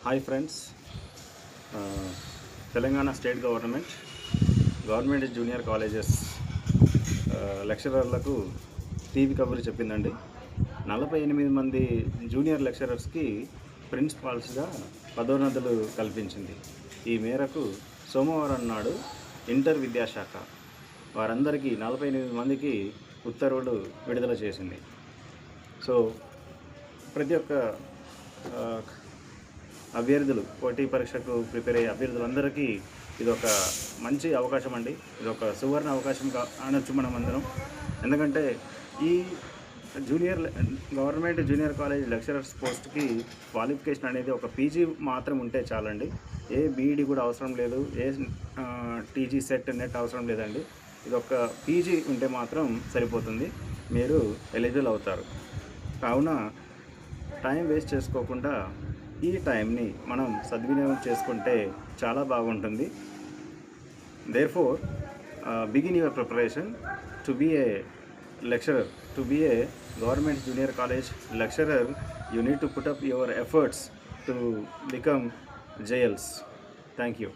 Hi friends, Telangana state government junior colleges లెక్చరర్లకు TV కబురు చెప్పిందండి. 48 మంది జూనియర్ లెక్చరర్స్కి ప్రిన్సిపాల్స్గా పదోన్నతులు కల్పించింది. ఈ మేరకు సోమవారం నాడు ఇంటర్ విద్యాశాఖ వారందరికీ 48 మందికి ఉత్తర్వులు విడుదల చేసింది. సో ప్రతి ఒక్క అభ్యర్థులు, పోటీ పరీక్షకు ప్రిపేర్ అయ్యే అభ్యర్థులందరికీ ఇది ఒక మంచి అవకాశం అండి. ఇది ఒక సువర్ణ అవకాశం అనొచ్చు మనం అందరం. ఎందుకంటే ఈ గవర్నమెంట్ జూనియర్ కాలేజ్ లెక్చరర్స్ పోస్ట్కి క్వాలిఫికేషన్ అనేది ఒక పీజీ మాత్రం ఉంటే చాలండి. ఏ బీఈడి కూడా అవసరం లేదు, ఏ టీజీ సెట్ నెట్ అవసరం లేదండి. ఇది ఒక పీజీ ఉంటే మాత్రం సరిపోతుంది, మీరు ఎలిజిబుల్ అవుతారు. కావున టైం వేస్ట్ చేసుకోకుండా ఈ టైంని మనం సద్వినియోగం చేసుకుంటే చాలా బాగుంటుంది. Therefore begin your preparation to be a lecturer. To be a government junior college lecturer, you need to put up your efforts to become JLs. Thank you.